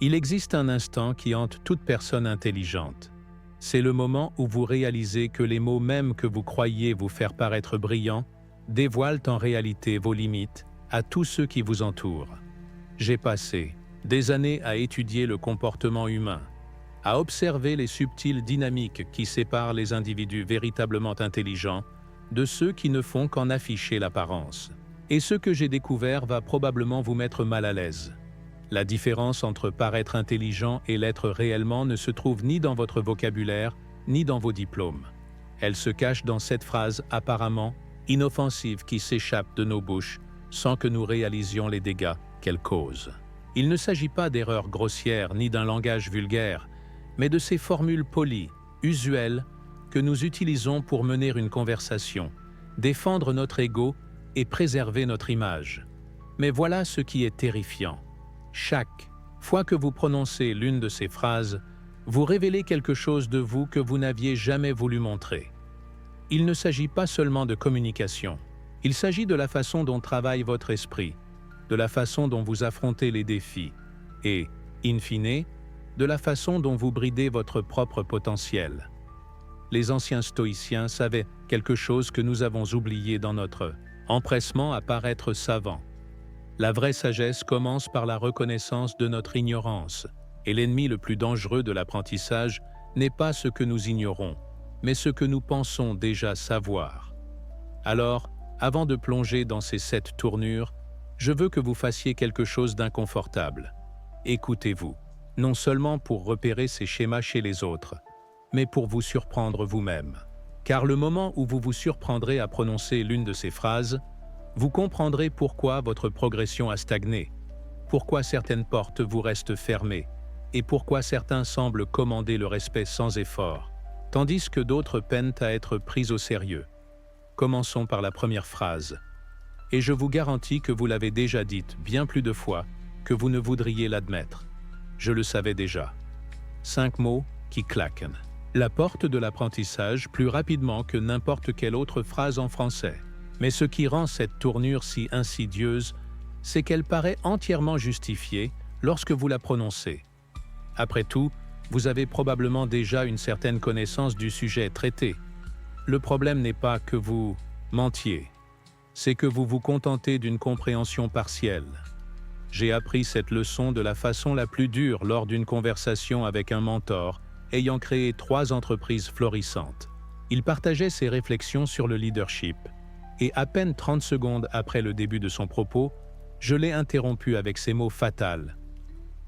Il existe un instant qui hante toute personne intelligente. C'est le moment où vous réalisez que les mots même que vous croyiez vous faire paraître brillants dévoilent en réalité vos limites à tous ceux qui vous entourent. J'ai passé des années à étudier le comportement humain, à observer les subtiles dynamiques qui séparent les individus véritablement intelligents de ceux qui ne font qu'en afficher l'apparence. Et ce que j'ai découvert va probablement vous mettre mal à l'aise. La différence entre paraître intelligent et l'être réellement ne se trouve ni dans votre vocabulaire, ni dans vos diplômes. Elle se cache dans cette phrase apparemment inoffensive qui s'échappe de nos bouches sans que nous réalisions les dégâts qu'elle cause. Il ne s'agit pas d'erreurs grossières ni d'un langage vulgaire, mais de ces formules polies, usuelles, que nous utilisons pour mener une conversation, défendre notre ego et préserver notre image. Mais voilà ce qui est terrifiant. Chaque fois que vous prononcez l'une de ces phrases, vous révélez quelque chose de vous que vous n'aviez jamais voulu montrer. Il ne s'agit pas seulement de communication. Il s'agit de la façon dont travaille votre esprit, de la façon dont vous affrontez les défis et, in fine, de la façon dont vous bridez votre propre potentiel. Les anciens stoïciens savaient quelque chose que nous avons oublié dans notre empressement à paraître savants. La vraie sagesse commence par la reconnaissance de notre ignorance, et l'ennemi le plus dangereux de l'apprentissage n'est pas ce que nous ignorons, mais ce que nous pensons déjà savoir. Alors, avant de plonger dans ces 7 tournures, je veux que vous fassiez quelque chose d'inconfortable. Écoutez-vous, non seulement pour repérer ces schémas chez les autres, mais pour vous surprendre vous-même. Car le moment où vous vous surprendrez à prononcer l'une de ces phrases, vous comprendrez pourquoi votre progression a stagné, pourquoi certaines portes vous restent fermées, et pourquoi certains semblent commander le respect sans effort, tandis que d'autres peinent à être pris au sérieux. Commençons par la première phrase. Et je vous garantis que vous l'avez déjà dite bien plus de fois que vous ne voudriez l'admettre. Je le savais déjà. 5 mots qui claquent. La porte de l'apprentissage plus rapidement que n'importe quelle autre phrase en français. Mais ce qui rend cette tournure si insidieuse, c'est qu'elle paraît entièrement justifiée lorsque vous la prononcez. Après tout, vous avez probablement déjà une certaine connaissance du sujet traité. Le problème n'est pas que vous mentiez, c'est que vous vous contentez d'une compréhension partielle. J'ai appris cette leçon de la façon la plus dure lors d'une conversation avec un mentor ayant créé 3 entreprises florissantes. Il partageait ses réflexions sur le leadership, et à peine 30 secondes après le début de son propos, je l'ai interrompu avec ces mots fatals.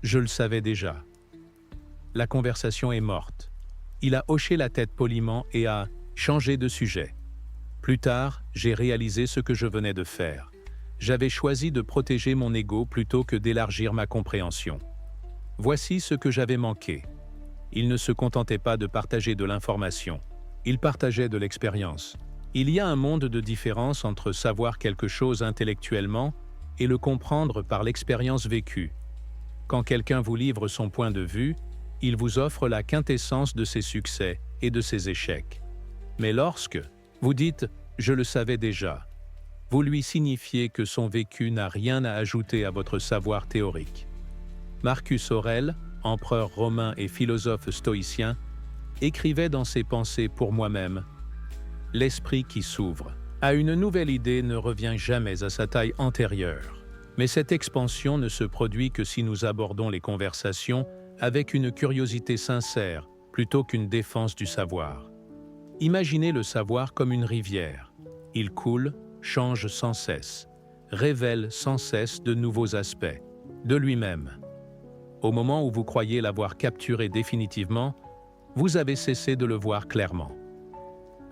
Je le savais déjà. La conversation est morte. Il a hoché la tête poliment et a changé de sujet. Plus tard, j'ai réalisé ce que je venais de faire. J'avais choisi de protéger mon ego plutôt que d'élargir ma compréhension. Voici ce que j'avais manqué. Il ne se contentait pas de partager de l'information. Il partageait de l'expérience. Il y a un monde de différence entre savoir quelque chose intellectuellement et le comprendre par l'expérience vécue. Quand quelqu'un vous livre son point de vue, il vous offre la quintessence de ses succès et de ses échecs. Mais lorsque vous dites « je le savais déjà », vous lui signifiez que son vécu n'a rien à ajouter à votre savoir théorique. Marcus Aurèle, empereur romain et philosophe stoïcien, écrivait dans ses pensées pour moi-même « L'esprit qui s'ouvre à une nouvelle idée ne revient jamais à sa taille antérieure. Mais cette expansion ne se produit que si nous abordons les conversations avec une curiosité sincère plutôt qu'une défense du savoir. Imaginez le savoir comme une rivière. Il coule, change sans cesse, révèle sans cesse de nouveaux aspects, de lui-même. Au moment où vous croyez l'avoir capturé définitivement, vous avez cessé de le voir clairement.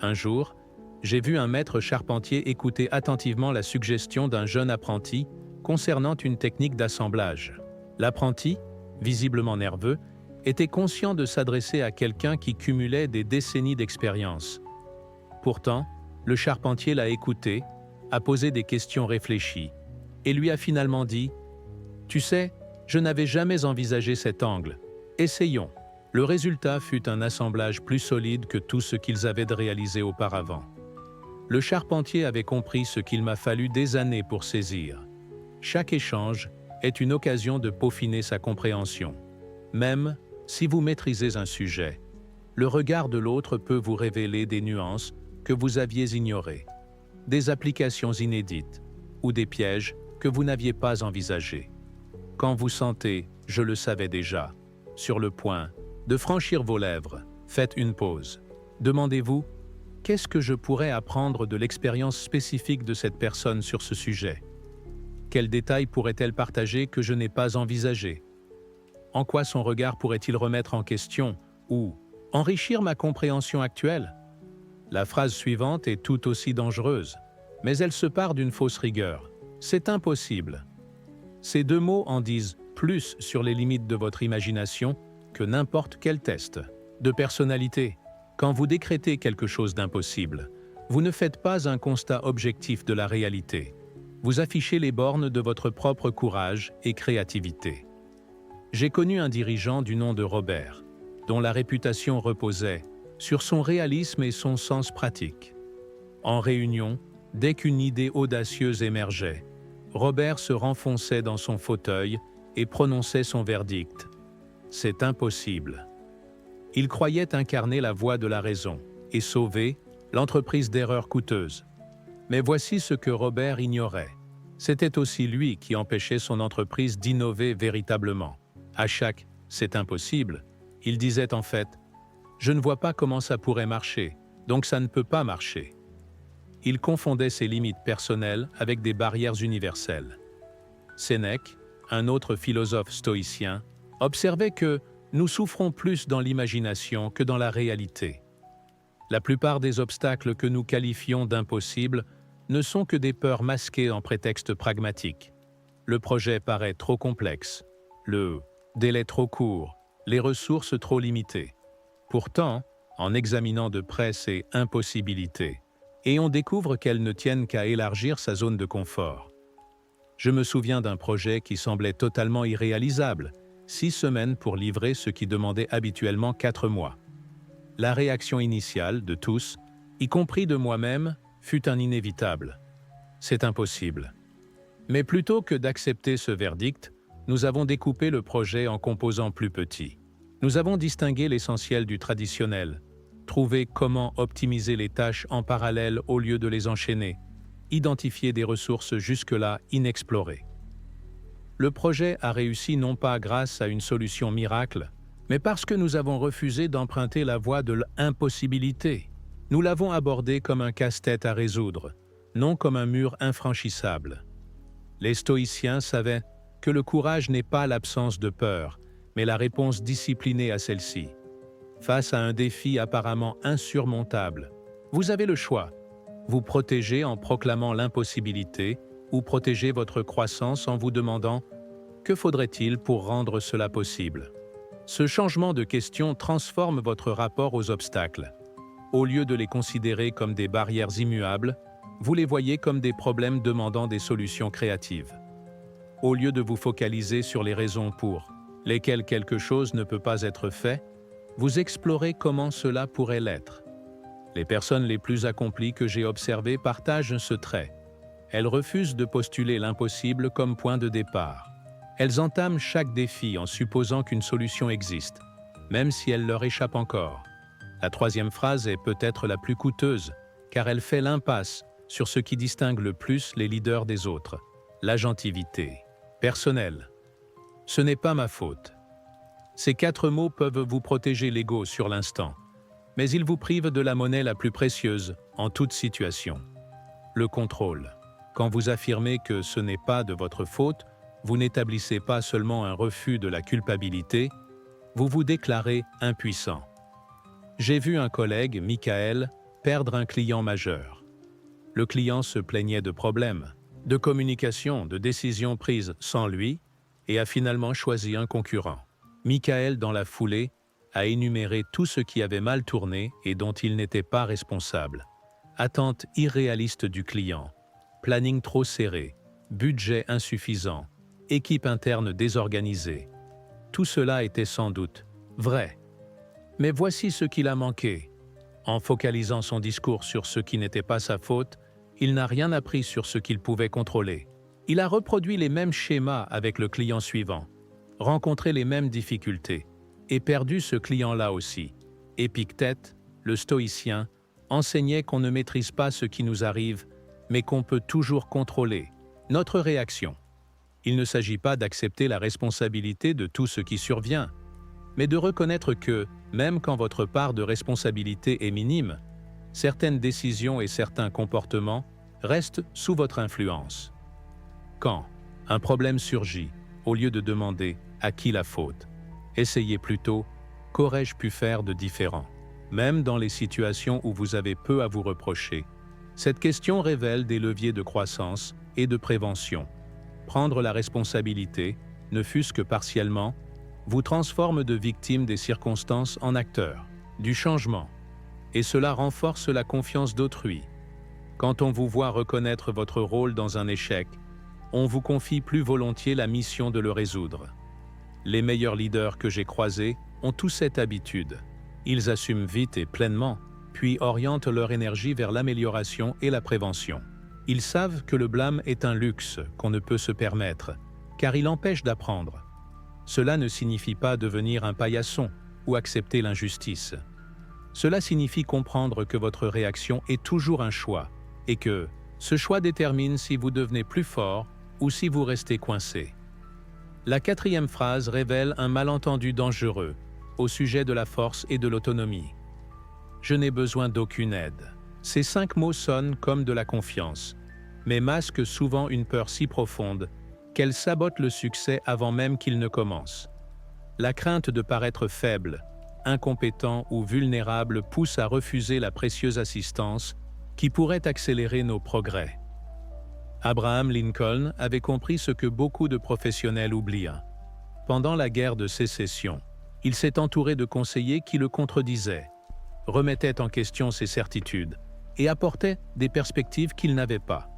Un jour, j'ai vu un maître charpentier écouter attentivement la suggestion d'un jeune apprenti concernant une technique d'assemblage. L'apprenti, visiblement nerveux, était conscient de s'adresser à quelqu'un qui cumulait des décennies d'expérience. Pourtant, le charpentier l'a écouté, a posé des questions réfléchies, et lui a finalement dit « Tu sais, je n'avais jamais envisagé cet angle. Essayons. » Le résultat fut un assemblage plus solide que tout ce qu'ils avaient réalisé auparavant. Le charpentier avait compris ce qu'il m'a fallu des années pour saisir. Chaque échange est une occasion de peaufiner sa compréhension. Même si vous maîtrisez un sujet, le regard de l'autre peut vous révéler des nuances que vous aviez ignorées, des applications inédites ou des pièges que vous n'aviez pas envisagés. Quand vous sentez « je le savais déjà » sur le point de franchir vos lèvres, faites une pause. Demandez-vous « qu'est-ce que je pourrais apprendre de l'expérience spécifique de cette personne sur ce sujet ? Quels détails pourrait-elle partager que je n'ai pas envisagés ? En quoi son regard pourrait-il remettre en question ou enrichir ma compréhension actuelle ?» La phrase suivante est tout aussi dangereuse, mais elle se part d'une fausse rigueur. C'est impossible. Ces deux mots en disent plus sur les limites de votre imagination que n'importe quel test de personnalité. Quand vous décrétez quelque chose d'impossible, vous ne faites pas un constat objectif de la réalité. Vous affichez les bornes de votre propre courage et créativité. J'ai connu un dirigeant du nom de Robert, dont la réputation reposait sur son réalisme et son sens pratique. En réunion, dès qu'une idée audacieuse émergeait, Robert se renfonçait dans son fauteuil et prononçait son verdict. « C'est impossible ». Il croyait incarner la voix de la raison et sauver l'entreprise d'erreurs coûteuses. Mais voici ce que Robert ignorait. C'était aussi lui qui empêchait son entreprise d'innover véritablement. À chaque « c'est impossible », il disait en fait « je ne vois pas comment ça pourrait marcher, donc ça ne peut pas marcher ». Il confondait ses limites personnelles avec des barrières universelles. Sénèque, un autre philosophe stoïcien, observait que nous souffrons plus dans l'imagination que dans la réalité. La plupart des obstacles que nous qualifions d'impossibles ne sont que des peurs masquées en prétexte pragmatique. Le projet paraît trop complexe, le délai trop court, les ressources trop limitées. Pourtant, en examinant de près ces impossibilités, et on découvre qu'elles ne tiennent qu'à élargir sa zone de confort. Je me souviens d'un projet qui semblait totalement irréalisable, 6 semaines pour livrer ce qui demandait habituellement 4 mois. La réaction initiale de tous, y compris de moi-même, fut un inévitable. C'est impossible. Mais plutôt que d'accepter ce verdict, nous avons découpé le projet en composants plus petits. Nous avons distingué l'essentiel du traditionnel, trouvé comment optimiser les tâches en parallèle au lieu de les enchaîner, identifier des ressources jusque-là inexplorées. Le projet a réussi non pas grâce à une solution miracle, mais parce que nous avons refusé d'emprunter la voie de l'impossibilité. Nous l'avons abordé comme un casse-tête à résoudre, non comme un mur infranchissable. Les stoïciens savaient que le courage n'est pas l'absence de peur, mais la réponse disciplinée à celle-ci. Face à un défi apparemment insurmontable, vous avez le choix. Vous protéger en proclamant l'impossibilité ou protéger votre croissance en vous demandant « que faudrait-il pour rendre cela possible ?» Ce changement de question transforme votre rapport aux obstacles. Au lieu de les considérer comme des barrières immuables, vous les voyez comme des problèmes demandant des solutions créatives. Au lieu de vous focaliser sur les raisons pour lesquelles quelque chose ne peut pas être fait, vous explorez comment cela pourrait l'être. Les personnes les plus accomplies que j'ai observées partagent ce trait. Elles refusent de postuler l'impossible comme point de départ. Elles entament chaque défi en supposant qu'une solution existe, même si elle leur échappe encore. La troisième phrase est peut-être la plus coûteuse, car elle fait l'impasse sur ce qui distingue le plus les leaders des autres, l'agentivité. Personnelle. Ce n'est pas ma faute. Ces 4 mots peuvent vous protéger l'ego sur l'instant, mais ils vous privent de la monnaie la plus précieuse en toute situation. Le contrôle. Quand vous affirmez que ce n'est pas de votre faute, vous n'établissez pas seulement un refus de la culpabilité, vous vous déclarez impuissant. J'ai vu un collègue, Michael, perdre un client majeur. Le client se plaignait de problèmes, de communication, de décisions prises sans lui, et a finalement choisi un concurrent. Michael, dans la foulée, a énuméré tout ce qui avait mal tourné et dont il n'était pas responsable. Attente irréaliste du client, planning trop serré, budget insuffisant, équipe interne désorganisée. Tout cela était sans doute vrai. Mais voici ce qu'il a manqué. En focalisant son discours sur ce qui n'était pas sa faute, il n'a rien appris sur ce qu'il pouvait contrôler. Il a reproduit les mêmes schémas avec le client suivant. rencontré les mêmes difficultés et perdu ce client-là aussi. Épictète, le stoïcien, enseignait qu'on ne maîtrise pas ce qui nous arrive, mais qu'on peut toujours contrôler notre réaction. Il ne s'agit pas d'accepter la responsabilité de tout ce qui survient, mais de reconnaître que, même quand votre part de responsabilité est minime, certaines décisions et certains comportements restent sous votre influence. Quand un problème surgit, au lieu de demander « à qui la faute ?», essayez plutôt « qu'aurais-je pu faire de différent ?» Même dans les situations où vous avez peu à vous reprocher, cette question révèle des leviers de croissance et de prévention. Prendre la responsabilité, ne fût-ce que partiellement, vous transforme de victime des circonstances en acteur du changement. Et cela renforce la confiance d'autrui. Quand on vous voit reconnaître votre rôle dans un échec, on vous confie plus volontiers la mission de le résoudre. Les meilleurs leaders que j'ai croisés ont tous cette habitude. Ils assument vite et pleinement, puis orientent leur énergie vers l'amélioration et la prévention. Ils savent que le blâme est un luxe qu'on ne peut se permettre, car il empêche d'apprendre. Cela ne signifie pas devenir un paillasson ou accepter l'injustice. Cela signifie comprendre que votre réaction est toujours un choix et que ce choix détermine si vous devenez plus fort ou si vous restez coincé. La 4e phrase révèle un malentendu dangereux au sujet de la force et de l'autonomie. Je n'ai besoin d'aucune aide. Ces 5 mots sonnent comme de la confiance, mais masquent souvent une peur si profonde qu'elle sabote le succès avant même qu'il ne commence. La crainte de paraître faible, incompétent ou vulnérable pousse à refuser la précieuse assistance qui pourrait accélérer nos progrès. Abraham Lincoln avait compris ce que beaucoup de professionnels oublient. Pendant la guerre de Sécession, il s'est entouré de conseillers qui le contredisaient, remettaient en question ses certitudes et apportaient des perspectives qu'il n'avait pas.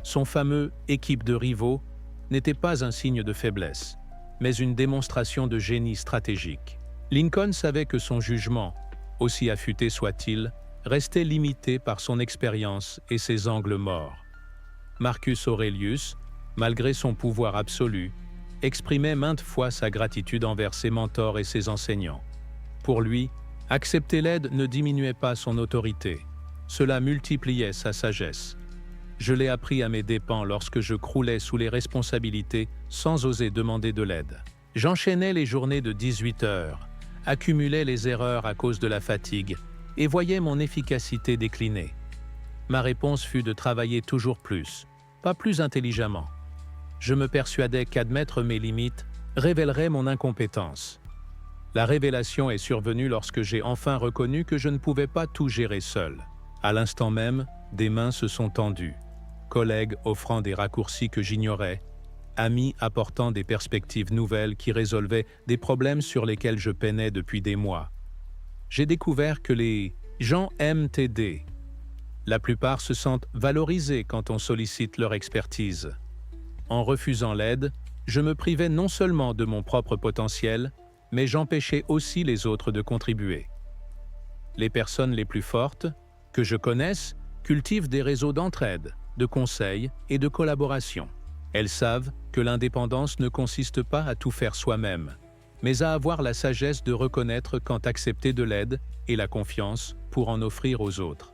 Son fameux « équipe de rivaux » n'était pas un signe de faiblesse, mais une démonstration de génie stratégique. Lincoln savait que son jugement, aussi affûté soit-il, restait limité par son expérience et ses angles morts. Marcus Aurelius, malgré son pouvoir absolu, exprimait maintes fois sa gratitude envers ses mentors et ses enseignants. Pour lui, accepter l'aide ne diminuait pas son autorité, cela multipliait sa sagesse. Je l'ai appris à mes dépens lorsque je croulais sous les responsabilités sans oser demander de l'aide. J'enchaînais les journées de 18 heures, accumulais les erreurs à cause de la fatigue et voyais mon efficacité décliner. Ma réponse fut de travailler toujours plus, pas plus intelligemment. Je me persuadais qu'admettre mes limites révélerait mon incompétence. La révélation est survenue lorsque j'ai enfin reconnu que je ne pouvais pas tout gérer seul. À l'instant même, des mains se sont tendues. Collègues offrant des raccourcis que j'ignorais, amis apportant des perspectives nouvelles qui résolvaient des problèmes sur lesquels je peinais depuis des mois. J'ai découvert que les gens aiment t'aider. La plupart se sentent valorisés quand on sollicite leur expertise. En refusant l'aide, je me privais non seulement de mon propre potentiel, mais j'empêchais aussi les autres de contribuer. Les personnes les plus fortes, que je connaisse, cultivent des réseaux d'entraide, de conseils et de collaboration. Elles savent que l'indépendance ne consiste pas à tout faire soi-même, mais à avoir la sagesse de reconnaître quand accepter de l'aide et la confiance pour en offrir aux autres.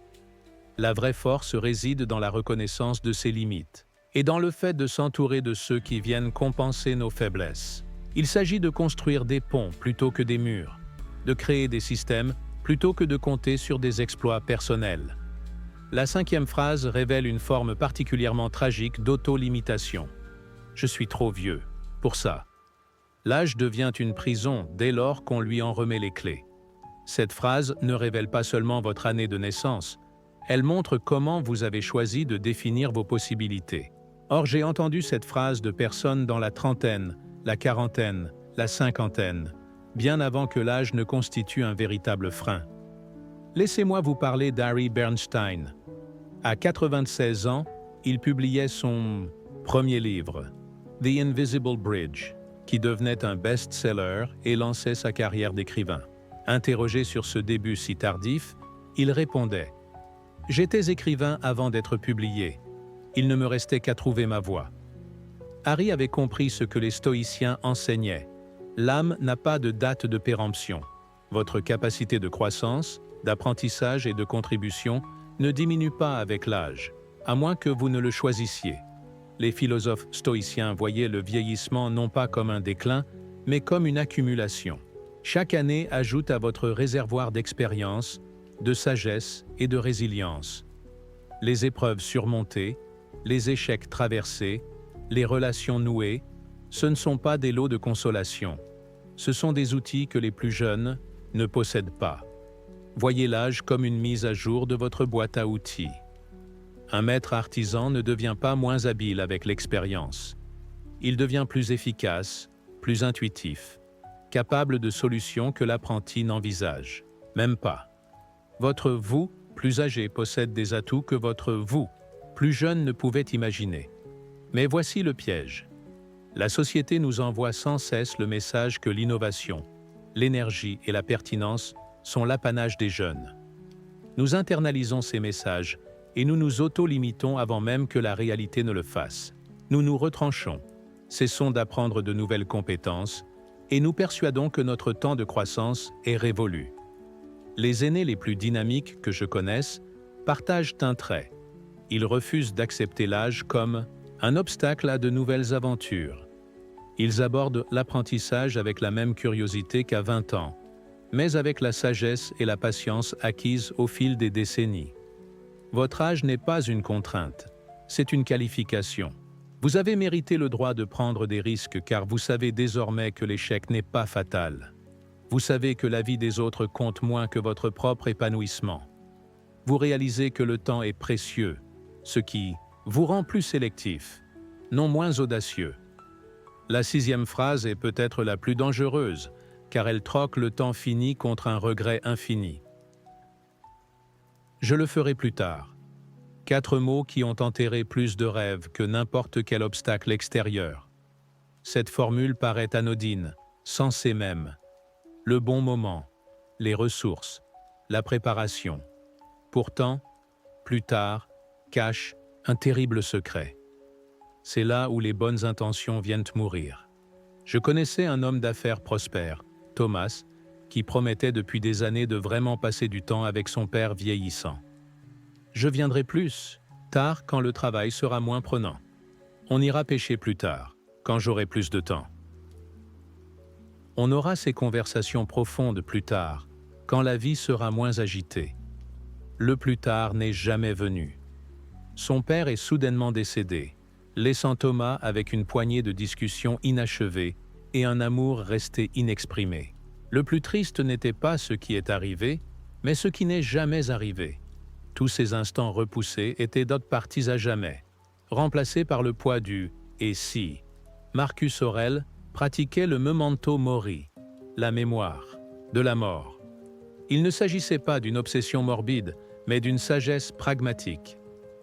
La vraie force réside dans la reconnaissance de ses limites et dans le fait de s'entourer de ceux qui viennent compenser nos faiblesses. Il s'agit de construire des ponts plutôt que des murs, de créer des systèmes plutôt que de compter sur des exploits personnels. La 5e phrase révèle une forme particulièrement tragique d'auto-limitation. Je suis trop vieux pour ça. L'âge devient une prison dès lors qu'on lui en remet les clés. Cette phrase ne révèle pas seulement votre année de naissance, elle montre comment vous avez choisi de définir vos possibilités. Or, j'ai entendu cette phrase de personnes dans la trentaine, la quarantaine, la cinquantaine, bien avant que l'âge ne constitue un véritable frein. Laissez-moi vous parler d'Harry Bernstein. À 96 ans, il publiait son premier livre, The Invisible Bridge, qui devenait un best-seller et lançait sa carrière d'écrivain. Interrogé sur ce début si tardif, il répondait « J'étais écrivain avant d'être publié. Il ne me restait qu'à trouver ma voie. » Harry avait compris ce que les stoïciens enseignaient, L'âme n'a pas de date de péremption. Votre capacité de croissance, d'apprentissage et de contribution ne diminue pas avec l'âge, à moins que vous ne le choisissiez. Les philosophes stoïciens voyaient le vieillissement non pas comme un déclin, mais comme une accumulation. Chaque année ajoute à votre réservoir d'expérience, de sagesse et de résilience. Les épreuves surmontées, les échecs traversés, les relations nouées, ce ne sont pas des lots de consolation. Ce sont des outils que les plus jeunes ne possèdent pas. Voyez l'âge comme une mise à jour de votre boîte à outils. Un maître artisan ne devient pas moins habile avec l'expérience. Il devient plus efficace, plus intuitif, capable de solutions que l'apprenti n'envisage. Même pas. Votre vous, plus âgé, possède des atouts que votre vous, plus jeune, ne pouvait imaginer. Mais voici le piège. La société nous envoie sans cesse le message que l'innovation, l'énergie et la pertinence sont l'apanage des jeunes. Nous internalisons ces messages et nous nous auto-limitons avant même que la réalité ne le fasse. Nous nous retranchons, cessons d'apprendre de nouvelles compétences et nous persuadons que notre temps de croissance est révolu. Les aînés les plus dynamiques que je connaisse partagent un trait. Ils refusent d'accepter l'âge comme un obstacle à de nouvelles aventures. Ils abordent l'apprentissage avec la même curiosité qu'à 20 ans, mais avec la sagesse et la patience acquises au fil des décennies. Votre âge n'est pas une contrainte, c'est une qualification. Vous avez mérité le droit de prendre des risques car vous savez désormais que l'échec n'est pas fatal. Vous savez que la vie des autres compte moins que votre propre épanouissement. Vous réalisez que le temps est précieux, ce qui vous rend plus sélectif, non moins audacieux. La 6e phrase est peut-être la plus dangereuse, car elle troque le temps fini contre un regret infini. Je le ferai plus tard. 4 mots qui ont enterré plus de rêves que n'importe quel obstacle extérieur. Cette formule paraît anodine, sensée même. Le bon moment, les ressources, la préparation. Pourtant, plus tard, cache un terrible secret. C'est là où les bonnes intentions viennent mourir. Je connaissais un homme d'affaires prospère, Thomas, qui promettait depuis des années de vraiment passer du temps avec son père vieillissant. Je viendrai plus, tard quand le travail sera moins prenant. On ira pêcher plus tard, quand j'aurai plus de temps. On aura ces conversations profondes plus tard, quand la vie sera moins agitée. Le plus tard n'est jamais venu. Son père est soudainement décédé, laissant Thomas avec une poignée de discussions inachevées et un amour resté inexprimé. Le plus triste n'était pas ce qui est arrivé, mais ce qui n'est jamais arrivé. Tous ces instants repoussés étaient d'autres parties à jamais, remplacés par le poids du « et si ». Marcus Aurèle pratiquait le memento mori, la mémoire, de la mort. Il ne s'agissait pas d'une obsession morbide, mais d'une sagesse pragmatique.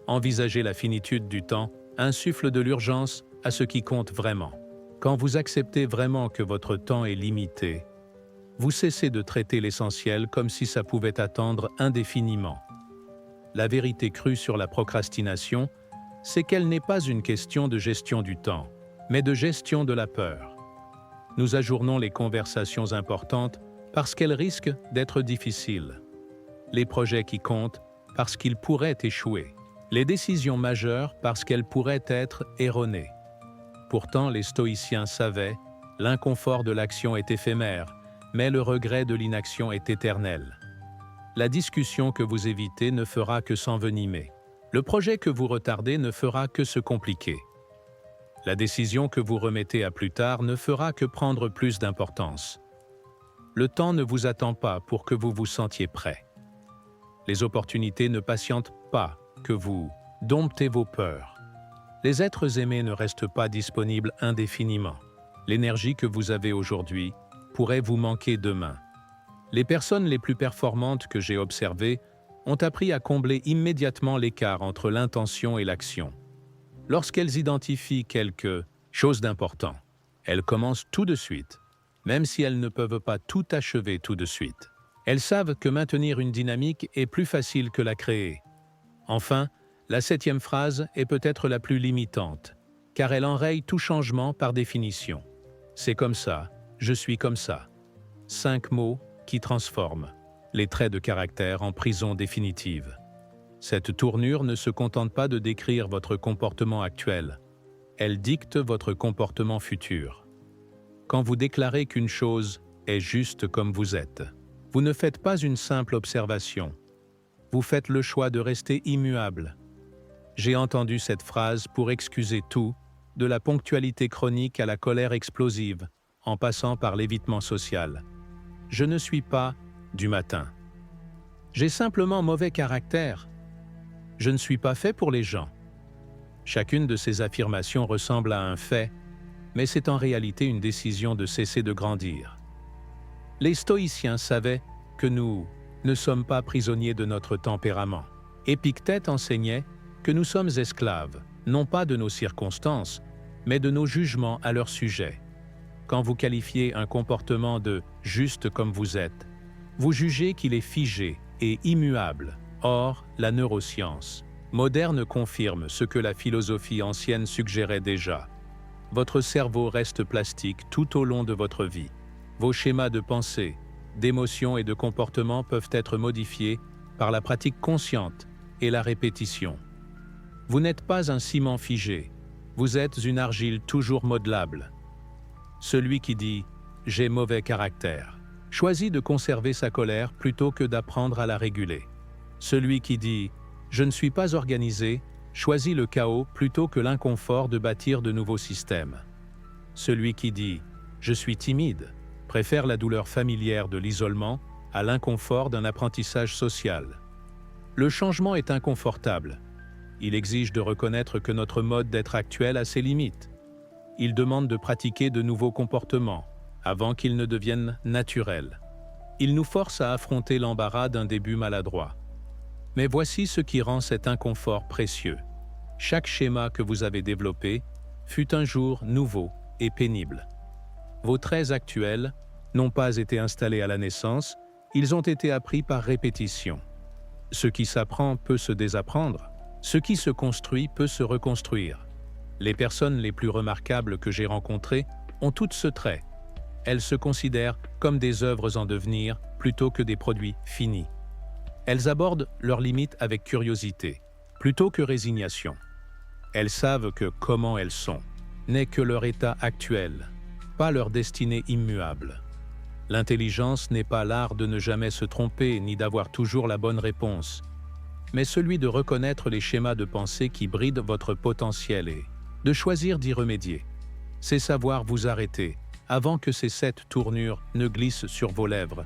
Envisager la finitude du temps insuffle de l'urgence à ce qui compte vraiment. Quand vous acceptez vraiment que votre temps est limité, vous cessez de traiter l'essentiel comme si ça pouvait attendre indéfiniment. La vérité crue sur la procrastination, c'est qu'elle n'est pas une question de gestion du temps, mais de gestion de la peur. Nous ajournons les conversations importantes parce qu'elles risquent d'être difficiles. Les projets qui comptent parce qu'ils pourraient échouer. Les décisions majeures parce qu'elles pourraient être erronées. Pourtant, les stoïciens savaient, l'inconfort de l'action est éphémère, mais le regret de l'inaction est éternel. La discussion que vous évitez ne fera que s'envenimer. Le projet que vous retardez ne fera que se compliquer. La décision que vous remettez à plus tard ne fera que prendre plus d'importance. Le temps ne vous attend pas pour que vous vous sentiez prêt. Les opportunités ne patientent pas que vous domptez vos peurs. Les êtres aimés ne restent pas disponibles indéfiniment. L'énergie que vous avez aujourd'hui pourrait vous manquer demain. Les personnes les plus performantes que j'ai observées ont appris à combler immédiatement l'écart entre l'intention et l'action. Lorsqu'elles identifient quelque chose d'important, elles commencent tout de suite, même si elles ne peuvent pas tout achever tout de suite. Elles savent que maintenir une dynamique est plus facile que la créer. Enfin, la 7e phrase est peut-être la plus limitante, car elle enraye tout changement par définition. C'est comme ça, Je suis comme ça. 5 mots qui transforment les traits de caractère en prison définitive. Cette tournure ne se contente pas de décrire votre comportement actuel. Elle dicte votre comportement futur. Quand vous déclarez qu'une chose est juste comme vous êtes, vous ne faites pas une simple observation. Vous faites le choix de rester immuable. J'ai entendu cette phrase pour excuser tout, de la ponctualité chronique à la colère explosive, en passant par l'évitement social. Je ne suis pas du matin. J'ai simplement mauvais caractère. Je ne suis pas fait pour les gens. Chacune de ces affirmations ressemble à un fait, mais c'est en réalité une décision de cesser de grandir. Les stoïciens savaient que nous ne sommes pas prisonniers de notre tempérament. Épictète enseignait que nous sommes esclaves, non pas de nos circonstances, mais de nos jugements à leur sujet. Quand vous qualifiez un comportement de « juste comme vous êtes », vous jugez qu'il est figé et immuable. Or, la neuroscience moderne confirme ce que la philosophie ancienne suggérait déjà. Votre cerveau reste plastique tout au long de votre vie. Vos schémas de pensée, d'émotion et de comportement peuvent être modifiés par la pratique consciente et la répétition. Vous n'êtes pas un ciment figé, vous êtes une argile toujours modelable. Celui qui dit « j'ai mauvais caractère » choisit de conserver sa colère plutôt que d'apprendre à la réguler. Celui qui dit « je ne suis pas organisé » choisit le chaos plutôt que l'inconfort de bâtir de nouveaux systèmes. Celui qui dit « je suis timide » préfère la douleur familière de l'isolement à l'inconfort d'un apprentissage social. Le changement est inconfortable. Il exige de reconnaître que notre mode d'être actuel a ses limites. Il demande de pratiquer de nouveaux comportements avant qu'ils ne deviennent naturels. Il nous force à affronter l'embarras d'un début maladroit. Mais voici ce qui rend cet inconfort précieux. Chaque schéma que vous avez développé fut un jour nouveau et pénible. Vos traits actuels n'ont pas été installés à la naissance, ils ont été appris par répétition. Ce qui s'apprend peut se désapprendre, ce qui se construit peut se reconstruire. Les personnes les plus remarquables que j'ai rencontrées ont toutes ce trait. Elles se considèrent comme des œuvres en devenir plutôt que des produits finis. Elles abordent leurs limites avec curiosité, plutôt que résignation. Elles savent que comment elles sont n'est que leur état actuel, pas leur destinée immuable. L'intelligence n'est pas l'art de ne jamais se tromper ni d'avoir toujours la bonne réponse, mais celui de reconnaître les schémas de pensée qui brident votre potentiel et de choisir d'y remédier. C'est savoir vous arrêter avant que ces 7 tournures ne glissent sur vos lèvres,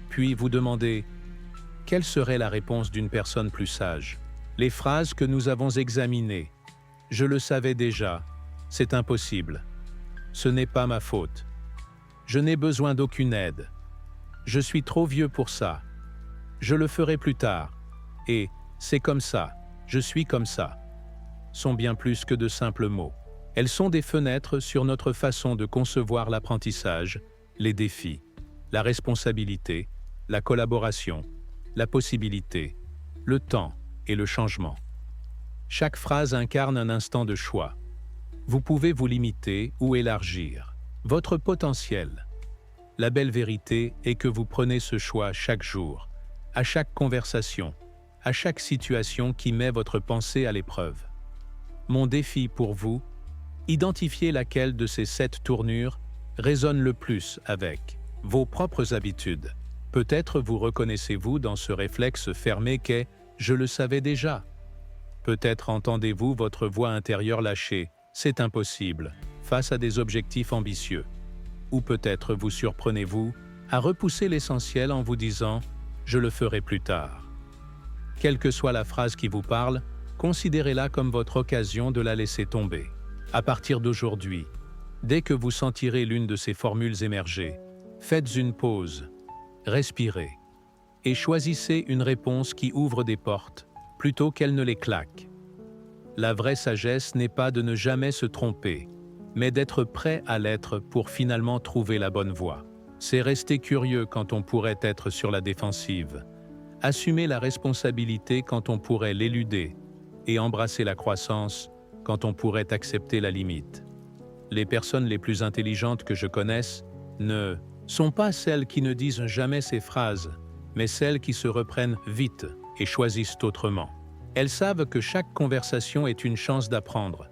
puis vous demander « Quelle serait la réponse d'une personne plus sage ?» Les phrases que nous avons examinées. « Je le savais déjà. C'est impossible. Ce n'est pas ma faute. Je n'ai besoin d'aucune aide. Je suis trop vieux pour ça. Je le ferai plus tard. Et c'est comme ça. Je suis comme ça. » sont bien plus que de simples mots. Elles sont des fenêtres sur notre façon de concevoir l'apprentissage, les défis, la responsabilité, la collaboration, la possibilité, le temps et le changement. Chaque phrase incarne un instant de choix. Vous pouvez vous limiter ou élargir votre potentiel. La belle vérité est que vous prenez ce choix chaque jour, à chaque conversation, à chaque situation qui met votre pensée à l'épreuve. Mon défi pour vous, identifiez laquelle de ces 7 tournures résonne le plus avec vos propres habitudes. Peut-être vous reconnaissez-vous dans ce réflexe fermé qu'est « je le savais déjà ». Peut-être entendez-vous votre voix intérieure lâcher « c'est impossible » face à des objectifs ambitieux. Ou peut-être vous surprenez-vous à repousser l'essentiel en vous disant « je le ferai plus tard ». Quelle que soit la phrase qui vous parle, considérez-la comme votre occasion de la laisser tomber. À partir d'aujourd'hui, dès que vous sentirez l'une de ces formules émerger, faites une pause, respirez et choisissez une réponse qui ouvre des portes plutôt qu'elle ne les claque. La vraie sagesse n'est pas de ne jamais se tromper, mais d'être prêt à l'être pour finalement trouver la bonne voie. C'est rester curieux quand on pourrait être sur la défensive, assumer la responsabilité quand on pourrait l'éluder et embrasser la croissance quand on pourrait accepter la limite. Les personnes les plus intelligentes que je connaisse ne sont pas celles qui ne disent jamais ces phrases, mais celles qui se reprennent vite et choisissent autrement. Elles savent que chaque conversation est une chance d'apprendre,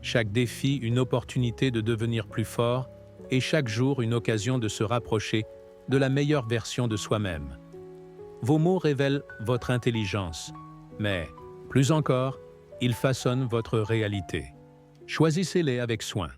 chaque défi une opportunité de devenir plus fort et chaque jour une occasion de se rapprocher de la meilleure version de soi-même. Vos mots révèlent votre intelligence, mais, plus encore, ils façonnent votre réalité. Choisissez-les avec soin.